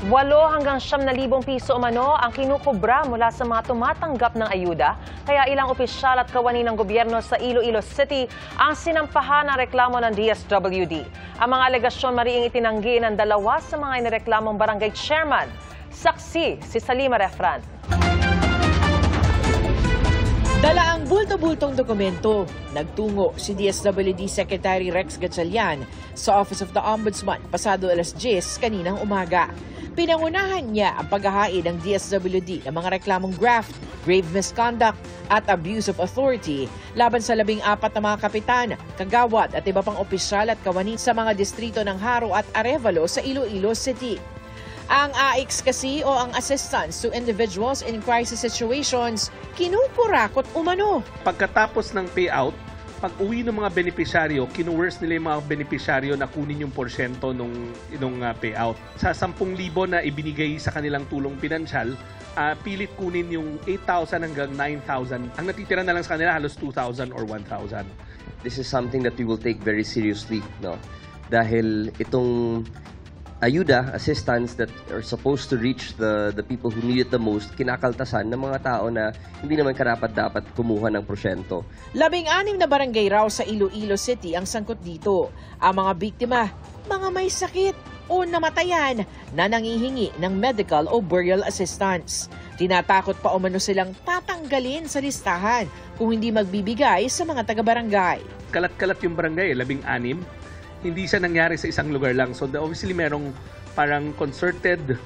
8 hanggang 9,000 piso umano ang kinukubra mula sa mga tumatanggap ng ayuda. Kaya ilang opisyal at kawani ng gobyerno sa Iloilo City ang sinampahan ng reklamo ng DSWD. Ang mga alegasyon mariing itinanggi ng 2 sa mga inireklamong barangay chairman. Saksi si Salima Refran. Dala ang bulto-bultong dokumento. Nagtungo si DSWD Secretary Rex Gatchalian sa Office of the Ombudsman pasado alas 10 kaninang umaga. Pinangunahan niya ang paghahain ng DSWD ng mga reklamong graft, grave misconduct at abuse of authority laban sa 14 na mga kapitan, kagawad at iba pang opisyal at kawani sa mga distrito ng Haro at Arevalo sa Iloilo City. Ang AICS kasi o ang Assistance to Individuals in Crisis Situations, kinukurakot umano. Pagkatapos ng payout, pag uwi ng mga benepisyaryo, kinuwers nila yung mga benepisyaryo na kunin yung porsyento nung payout. Sa 10,000 na ibinigay sa kanilang tulong pinansyal, pilit kunin yung 8,000 hanggang 9,000. Ang natitira na lang sa kanila halos 2,000 or 1,000. This is something that we will take very seriously, no? Dahil itong ayuda, assistance that are supposed to reach the people who need it the most, kinakaltasan ng mga tao na hindi naman karapat-dapat kumuha ng porsyento. 16 na barangay raw sa Iloilo City ang sangkot dito. Ang mga biktima, mga may sakit o namatayan na nangihingi ng medical o burial assistance. Tinatakot pa umano silang tatanggalin sa listahan kung hindi magbibigay sa mga taga-barangay. Kalat-kalat yung barangay, 16. Hindi siya nangyari sa isang lugar lang. So obviously merong parang concerted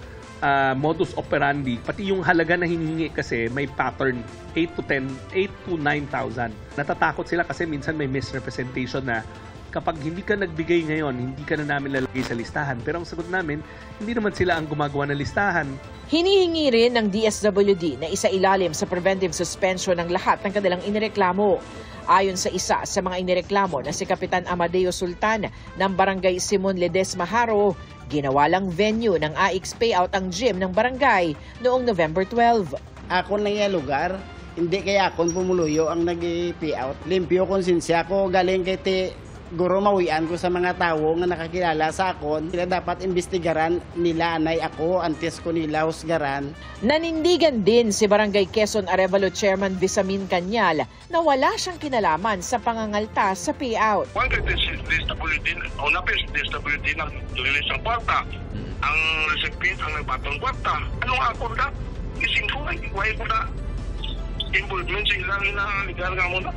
modus operandi. Pati yung halaga na hinihingi kasi may pattern, 8 to 9,000. Natatakot sila kasi minsan may misrepresentation na kapag hindi ka nagbigay ngayon, hindi ka na namin lalagay sa listahan. Pero ang sagot namin, hindi naman sila ang gumagawa ng listahan. Hinihingi rin ng DSWD na isailalim sa preventive suspension ng lahat ng kanilang inireklamo. Ayon sa isa sa mga inireklamo na si Kapitan Amadeo Sultan ng Barangay Simon Ledesma Haro, ginawa lang venue ng AICS payout ang gym ng barangay noong November 12. Ako na yung lugar, hindi kaya ako pumuluyo ang nag-payout. Limpyo konsensya ko, galing kay Guro mawian ko sa mga tao nga nakakilala sa akon. Sila dapat imbestigaran nila anay ako, antes ko nila husgaran. Nanindigan din si Barangay Quezon Arevalo Chairman Visamin Cañal na wala siyang kinalaman sa pangangalta sa payout. One DSWD, una DSWD ng release ng kwarta. Ang recipient ang nagbatong kwarta. Anong ako na? Ising ko ay ko na.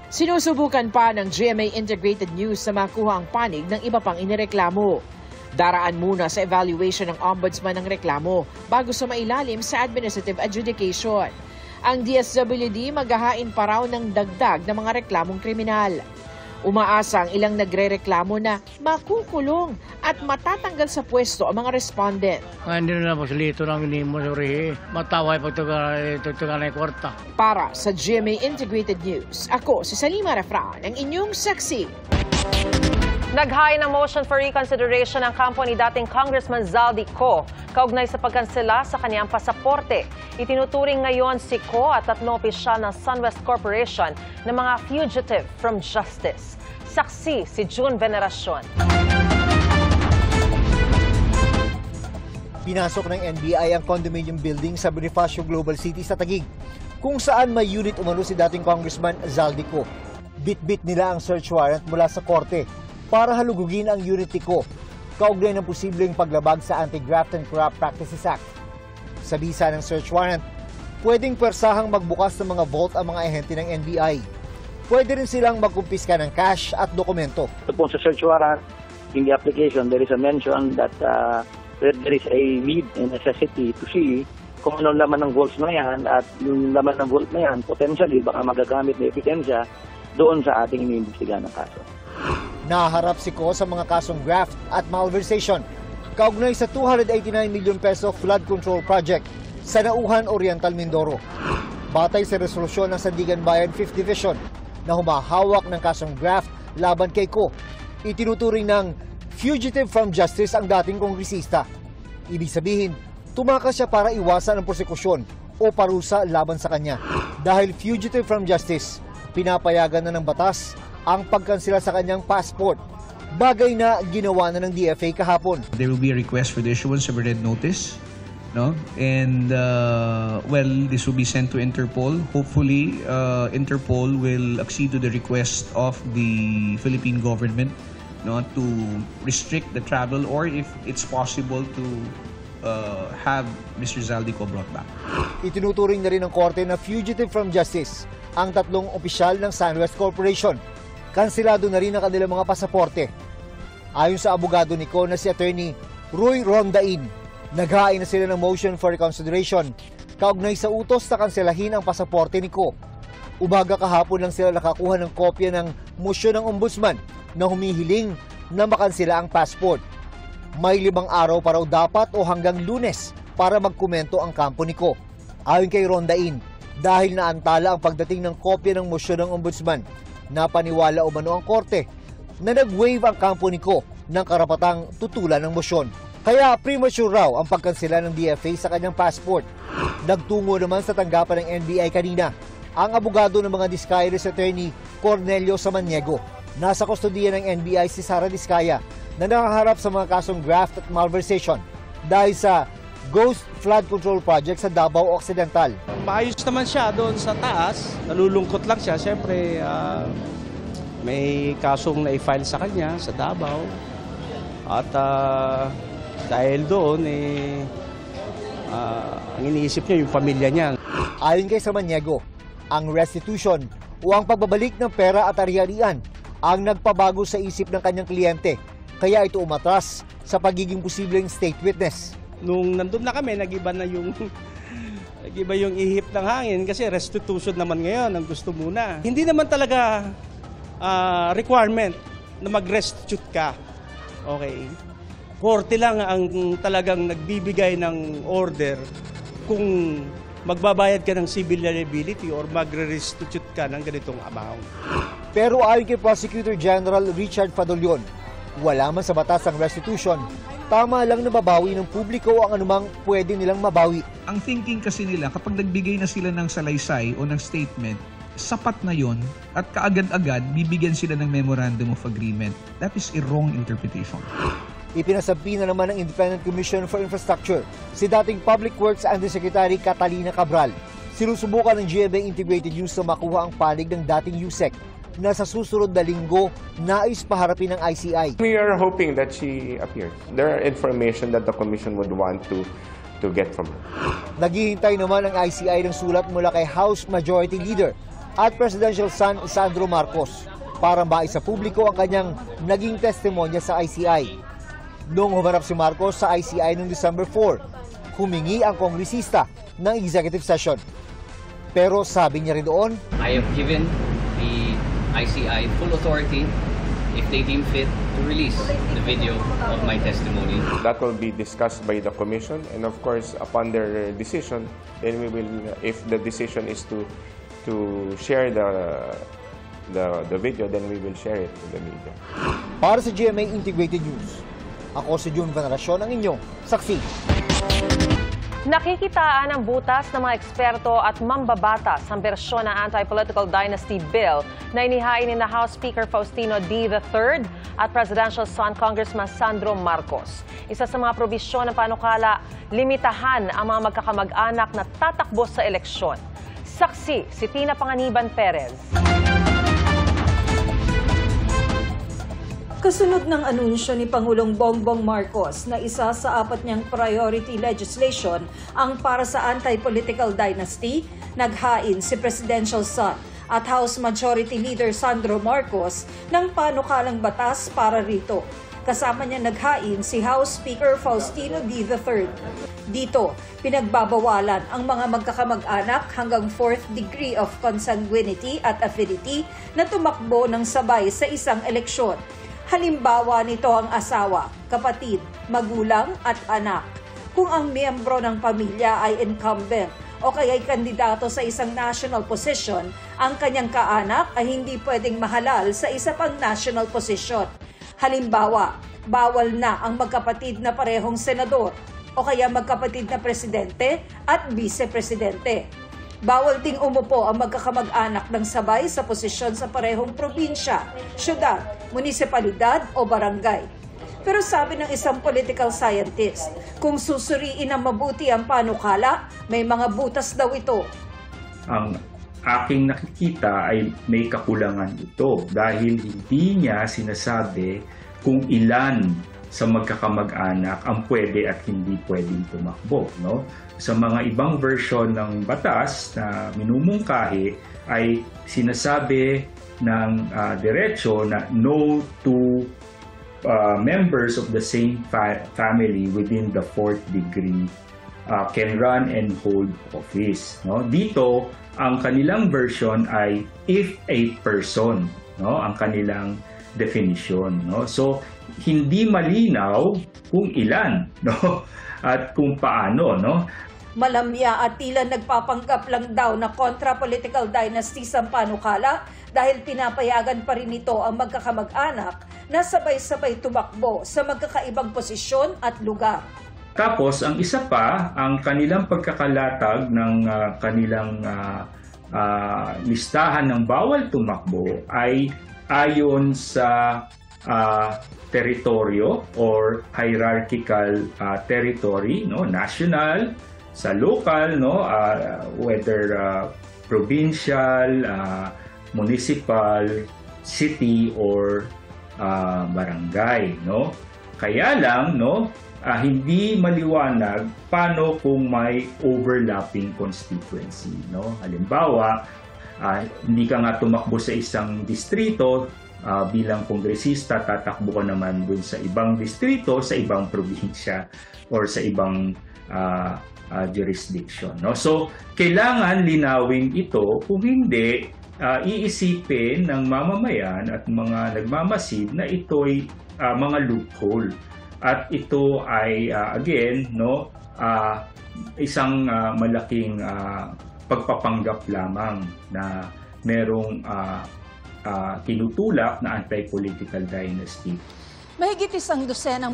Sinusubukan pa ng GMA Integrated News na makuha ang panig ng iba pang inireklamo. Daraan muna sa evaluation ng Ombudsman ng reklamo bago sumailalim sa administrative adjudication. Ang DSWD maghahain pa raw ng dagdag ng mga reklamong kriminal. Umaasa ang ilang nagre-reklamo na makukulong at matatanggal sa pwesto ang mga respondent. Hindi na po silito lang hindi mo surihi. Mataway pagtugan na kwarta. Para sa GMA Integrated News, ako si Salima Refran, ang inyong saksi. Naghain ng motion for reconsideration ang kampo ni dating Congressman Zaldi Co. kaugnay sa pagkansela sa kanyang pasaporte. Itinuturing ngayon si Co at 3 opisyal ng SunWest Corporation na mga fugitive from justice. Saksi si June Veneracion. Pinasok ng NBI ang condominium building sa Bonifacio Global City sa Taguig, kung saan may unit umano si dating Congressman Zaldi Co. Bit-bit nila ang search warrant mula sa korte para halugugin ang unit ni Co kaugnay ng posibleng paglabag sa Anti-Graft and Corrupt Practices Act. Sa bisa ng search warrant, pwedeng pwersahang magbukas ng mga vault ang mga ahente ng NBI. Pwede rin silang magkumpiska ng cash at dokumento. Upon sa search warrant, in the application, there is a mention that there is a need and necessity to see kung anong laman ng vaults na yan at yung laman ng vault na yan, potentially baka magagamit na ebidensya doon sa ating iniimbestigahan ng kaso. Naharap si Co sa mga kasong graft at malversation kaugnay sa 289 milyon peso flood control project sa Nauhan Oriental, Mindoro. Batay sa resolusyon ng Sandigan Bayan 5th Division na humahawak ng kasong graft laban kay Co, itinuturing ng fugitive from justice ang dating kongresista. Ibig sabihin, tumakas siya para iwasan ang prosekusyon o parusa laban sa kanya. Dahil fugitive from justice, pinapayagan na ng batas ang pagkansela sa kanyang passport, bagay na ginawa na ng DFA kahapon. There will be a request for the issuance of a red notice no? And well, this will be sent to Interpol. Hopefully, Interpol will accede to the request of the Philippine government, no, to restrict the travel, or if it's possible to have Mr. Zaldico brought back. Itinuturing na rin ng korte na fugitive from justice ang tatlong opisyal ng SunWest Corporation. Kansilado na rin ang kanilang mga pasaporte. Ayon sa abogado ni Ko na si Attorney Roy Rondain, naghain na sila ng motion for reconsideration kaugnay sa utos na kanselahin ang pasaporte ni Ko. Umaga kahapon lang sila nakakuha ng kopya ng motion ng ombudsman na humihiling na makansela ang passport. May 5 araw pa raw dapat o hanggang Lunes para magkomento ang kampo ni Ko. Ayon kay Rondain, dahil naantala ang pagdating ng kopya ng motion ng ombudsman, napaniwala umano ang korte na nag-waive ang kampo ni Ko ng karapatang tutulan ng motion. Kaya premature raw ang pagkansela ng DFA sa kanyang passport. Nagtungo naman sa tanggapan ng NBI kanina ang abogado ng mga Discayas Attorney Cornelio Samaniego. Nasa kustodiya ng NBI si Sara Discaya na nakaharap sa mga kasong graft at malversation dahil sa Ghost Flood Control Project sa Davao Occidental. Maayos naman siya doon sa taas. Nalulungkot lang siya. Siyempre, may kasong na-file sa kanya sa Davao. At dahil doon, ang iniisip niya yung pamilya niya. Ayon kay Samaniego, ang restitution o ang pagbabalik ng pera at ari-arian ang nagpabago sa isip ng kanyang kliyente. Kaya ito umatras sa pagiging posibleng state witness. Nung nandun na kami, nag-iba yung ihip ng hangin kasi restitution naman ngayon ang gusto muna. Hindi naman talaga requirement na mag-restitute ka. Okay. Korte lang ang talagang nagbibigay ng order kung magbabayad ka ng civil liability or magre-restitute ka ng ganitong amount. Pero ayon kay Prosecutor General Richard Fadolion, wala man sa batas ang restitution, tama lang na mabawi ng publiko ang anumang pwede nilang mabawi. Ang thinking kasi nila, kapag nagbigay na sila ng salaysay o ng statement, sapat na yon at kaagad-agad bibigyan sila ng memorandum of agreement. That is a wrong interpretation. Ipinasabi na naman ng Independent Commission for Infrastructure si dating Public Works Undersecretary Catalina Cabral. Sinusubukan ng GMA Integrated News na makuha ang panig ng dating USEC na sa susunod na linggo nais paharapin ng ICI. We are hoping that she appears. There are information that the Commission would want to get from her. Naghihintay naman ang ICI ng sulat mula kay House Majority Leader at Presidential son Sandro Marcos para maisa publiko ang kanyang naging testimonya sa ICI. Noong humarap si Marcos sa ICI noong December 4, humingi ang kongresista ng executive session. Pero sabi niya rin doon, I have given the ICI full authority if they deem fit to release the video of my testimony. That will be discussed by the Commission, and of course, upon their decision, then we will, if the decision is to share the video, then we will share it with the media. Para sa GMA Integrated News, ako si June Veneracion, ang inyong saksi. Nakikitaan ang butas ng mga eksperto at mambabatas ang bersyon ng Anti-Political Dynasty Bill na inihain ni na House Speaker Faustino D. III at Presidential son Congressman Sandro Marcos. Isa sa mga probisyon ng panukala, limitahan ang mga magkakamag-anak na tatakbo sa eleksyon. Saksi si Tina Panganiban Perez. Kasunod ng anunsyo ni Pangulong Bongbong Marcos na isa sa 4 niyang priority legislation ang para sa anti-political dynasty, naghain si Presidential son at House Majority Leader Sandro Marcos ng panukalang batas para rito. Kasama niya naghain si House Speaker Faustino D. III. Dito, pinagbabawalan ang mga magkakamag-anak hanggang 4th degree of consanguinity at affinity na tumakbo ng sabay sa isang eleksyon. Halimbawa nito ang asawa, kapatid, magulang at anak. Kung ang miyembro ng pamilya ay incumbent o kaya'y kandidato sa isang national position, ang kanyang kaanak ay hindi pwedeng mahalal sa isa pang national position. Halimbawa, bawal na ang magkapatid na parehong senador o kaya magkapatid na presidente at vice-presidente. Bawal ding umupo ang magkakamag-anak ng sabay sa posisyon sa parehong probinsya, syudad, munisipalidad o barangay. Pero sabi ng isang political scientist, kung susuriin ng mabuti ang panukala, may mga butas daw ito. Ang aking nakikita ay may kakulangan ito dahil hindi niya sinasabi kung ilan sa magkakamag-anak ang pwede at hindi pwedeng tumakbo. No? Sa mga ibang version ng batas na minumungkahi ay sinasabi ng diretso na no to members of the same family within the 4th degree can run and hold office. No? Dito, ang kanilang version ay if a person, no? Ang kanilang definition. No? So, hindi malinaw kung ilan, no? At kung paano. No? Malamya at tila nagpapanggap lang daw na kontra-political dynasty sa panukala dahil pinapayagan pa rin ito ang magkakamag-anak na sabay-sabay tumakbo sa magkakaibang posisyon at lugar. Tapos, ang isa pa, ang kanilang pagkakalatag ng kanilang listahan ng bawal tumakbo ay ayon sa teritoryo or hierarchical territory, no, national, sa local, no, whether provincial, municipal, city or barangay, no. Kaya lang, no, hindi maliwanag paano kung may overlapping constituency, no. Halimbawa, hindi ka nga tumakbo sa isang distrito, bilang kongresista, tatakbo ka naman dun sa ibang distrito, sa ibang probinsya or sa ibang jurisdiction. No? So, kailangan linawin ito, kung hindi, iisipin ng mamamayan at mga nagmamasid na ito'y mga loophole. At ito ay, again, no, isang malaking pagpapanggap lamang na merong tinutulak na anti-political dynasty. Mahigit 100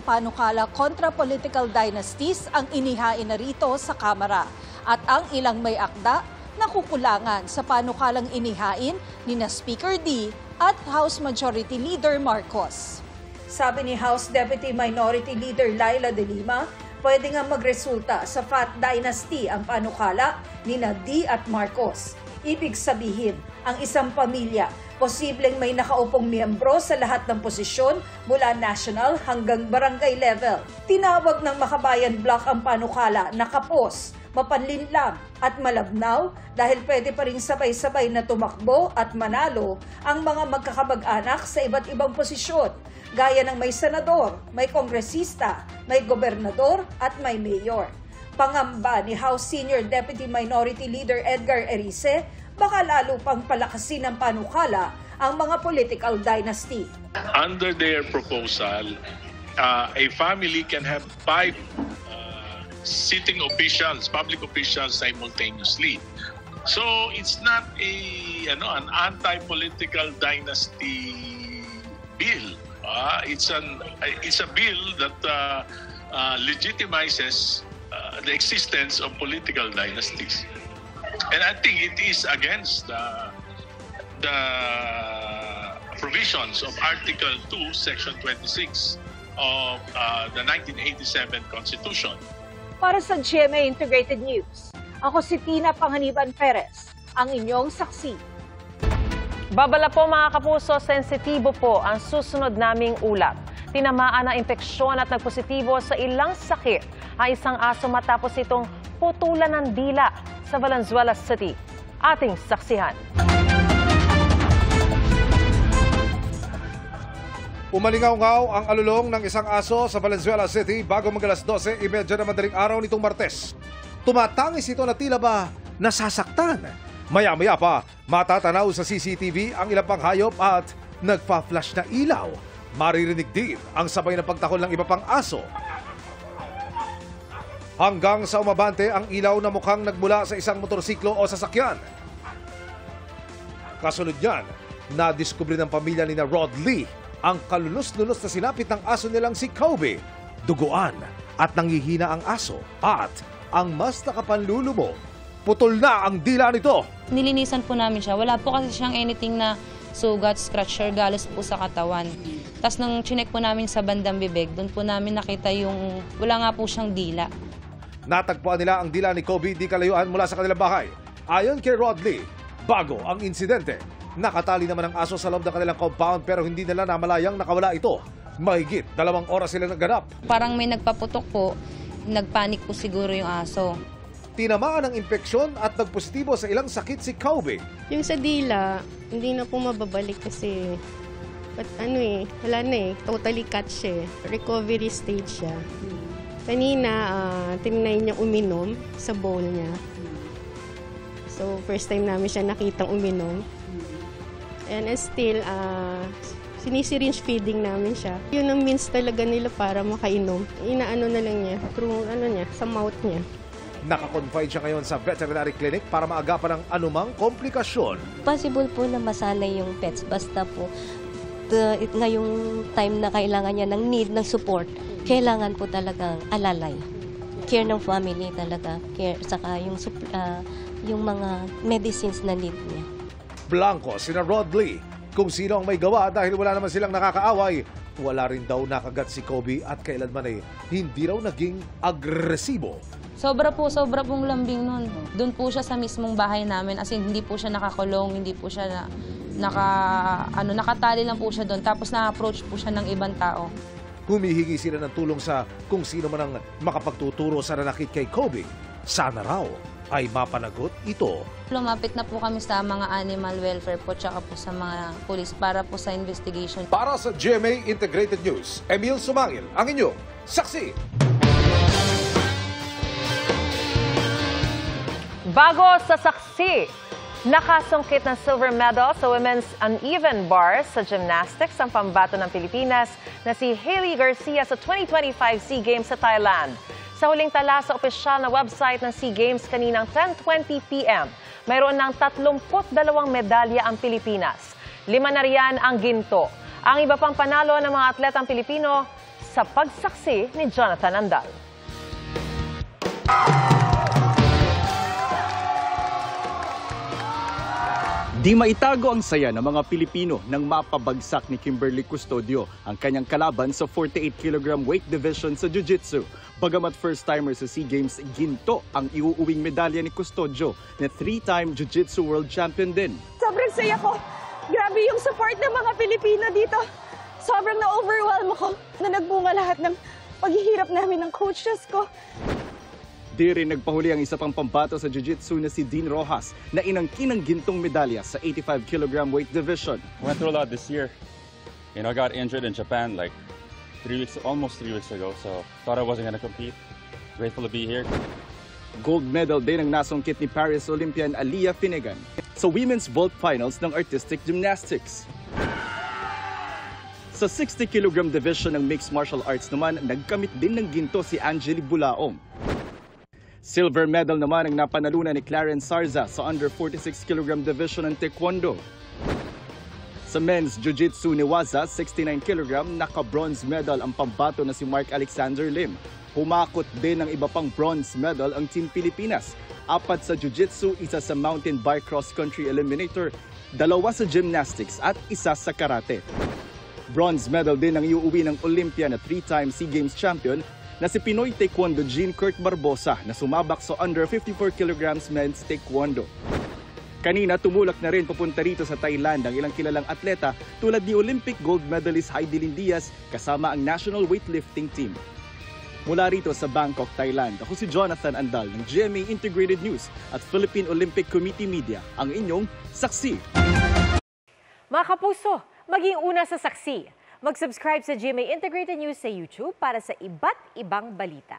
panukala kontra political dynasties ang inihain na rito sa Kamara at ang ilang may akda na kukulangan sa panukalang inihain ni na Speaker D at House Majority Leader Marcos. Sabi ni House Deputy Minority Leader Laila De Lima, pwede nga magresulta sa Fat Dynasty ang panukala ni na D at Marcos. Ibig sabihin, ang isang pamilya posibleng may nakaupong miyembro sa lahat ng posisyon mula national hanggang barangay level. Tinawag ng Makabayan Bloc ang panukala na kapos, mapanlinlang at malabnaw dahil pwede pa rin sabay-sabay na tumakbo at manalo ang mga magkakamag-anak sa iba't ibang posisyon, gaya ng may senador, may kongresista, may gobernador at may mayor. Pangamba ni House Senior Deputy Minority Leader Edgar Erice, baka lalo pang palakasin ng panukala ang mga political dynasty. Under their proposal, a family can have 5 sitting officials, public officials simultaneously. So it's not an anti-political dynasty bill. It's a bill that legitimizes the existence of political dynasties. And I think it is against the provisions of Article 2, Section 26 of the 1987 Constitution. Para sa GMA Integrated News, ako si Tina Panganiban Perez, ang inyong saksi. Babala po mga kapuso, sensitibo po ang susunod naming ulat. Tinamaan ng impeksyon at nagpositibo sa ilang sakit ang isang aso matapos itong putulan ng dila sa Valenzuela City. Ating saksihan. Umalingaw-ngaw ang alulong ng isang aso sa Valenzuela City bago mag-alas 12:30 na madaling araw nitong Martes. Tumatangis ito na tila ba nasasaktan. Maya-maya pa, matatanaw sa CCTV ang ilang pang hayop at nagpa-flash na ilaw. Maririnig din ang sabay na pagtakol ng iba pang aso. Hanggang sa umabante ang ilaw na mukhang nagmula sa isang motorsiklo o sasakyan. Kasunod niyan, nadiskubre ng pamilya ni na Rod Lee ang kalulus-lulus na sinapit ng aso nilang si Kobe. Duguan at nanghihina ang aso at ang mas nakapanlulumo, putol na ang dila nito. Nilinisan po namin siya. Wala po kasi siyang anything na sugat, scratch or galos po sa katawan. Tapos nung chinek po namin sa bandang bibig, doon po namin nakita yung wala nga po siyang dila. Natagpuan nila ang dila ni Kobe di kalayuan mula sa kanilang bahay. Ayon kay Rod Lee, bago ang insidente, nakatali naman ang aso sa loob ng kanilang compound pero hindi nila namalayang nakawala ito. Mahigit 2 oras sila nagganap. Parang may nagpaputok po, nagpanik po siguro yung aso. Tinamaan ng impeksyon at nagpositibo sa ilang sakit si Kobe. Yung sa dila, hindi na po mababalik kasi wala na totally cut siya. Recovery stage siya. Kanina, tinry niya uminom sa bowl niya. So, first time namin siya nakitang uminom. And still, sinisiringe feeding namin siya. Yun ang means talaga nila para makainom. Inaano na lang niya, through sa mouth niya. Nakakonfine siya ngayon sa veterinary clinic para maagapan ng anumang komplikasyon. Possible po na masanay yung pets basta po ngayong time na kailangan niya ng need ng support, kailangan po talagang alalay. Care ng family talaga, care, saka yung mga medicines na need niya. Blanco, sina Rod Lee, kung sino ang may gawa dahil wala naman silang nakakaaway, wala rin daw nakagat si Kobe at kailanman ay hindi raw naging agresibo. Sobra pong lambing nun. Doon po siya sa mismong bahay namin, as in, hindi po siya nakakulong, hindi po siya nakatali lang po siya doon. Tapos na-approach po siya ng ibang tao. Humihingi sila ng tulong sa kung sino man ang makapagtuturo sa nanakit kay Kobe. Sana raw ay mapanagot ito. Lumapit na po kami sa mga animal welfare po tsaka po sa mga police para po sa investigation. Para sa GMA Integrated News, Emil Sumangil, ang inyong saksi. Bago sa saksi, nakasungkit ng silver medal sa women's uneven bars sa gymnastics ang pambato ng Pilipinas na si Hailey Garcia sa 2025 SEA Games sa Thailand. Sa huling tala sa opisyal na website ng SEA Games kaninang 10:20 p.m., mayroon ng 32 medalya ang Pilipinas. 5 na riyan ang ginto. Ang iba pang panalo ng mga atletang Pilipino sa pagsaksi ni Jonathan Andal. Di maitago ang saya ng mga Pilipino nang mapabagsak ni Kimberly Custodio ang kanyang kalaban sa 48 kg weight division sa Jiu-Jitsu. Bagamat first-timer sa SEA Games, ginto ang iuuwing medalya ni Custodio na 3-time Jiu-Jitsu World Champion din. Sobrang saya ko. Grabe yung support ng mga Pilipino dito. Sobrang na-overwhelm ako na nagbunga lahat ng paghihirap namin ng coaches ko. Di rin nagpahuli ang isa pang pambato sa Jiu-Jitsu na si Dean Rojas na inangkin ng gintong medalya sa 85 kg weight division. Went through a lot this year. I got injured in Japan like almost 3 weeks ago, so thought I wasn't gonna compete. Grateful to be here. Gold medal din ang nasungkit ni Paris Olympian Aliyah Finnegan sa women's vault finals ng artistic gymnastics. Sa 60 kg division ng mixed martial arts naman, nagkamit din ng ginto si Angeli Bulaong. Silver medal naman ang napanalunan ni Clarence Sarza sa under 46 kg division ng Taekwondo. Sa men's Jiu-Jitsu ni Waza, 69 kg, naka-bronze medal ang pambato na si Mark Alexander Lim. Humakot din ng iba pang bronze medal ang Team Pilipinas. 4 sa Jiu-Jitsu, 1 sa mountain bike cross-country eliminator, 2 sa gymnastics at 1 sa karate. Bronze medal din ang iuuwi ng Olympia na 3-time SEA Games champion na si Pinoy Taekwondo Jean Kurt Barbosa na sumabak sa under 54 kg men's Taekwondo. Kanina tumulak na rin papunta rito sa Thailand ang ilang kilalang atleta tulad ni Olympic gold medalist Heidelin Diaz kasama ang national weightlifting team. Mula rito sa Bangkok, Thailand, ako si Jonathan Andal ng GMA Integrated News at Philippine Olympic Committee Media, ang inyong saksi. Mga kapuso, maging una sa saksi. Mag-subscribe sa GMA Integrated News sa YouTube para sa iba't ibang balita.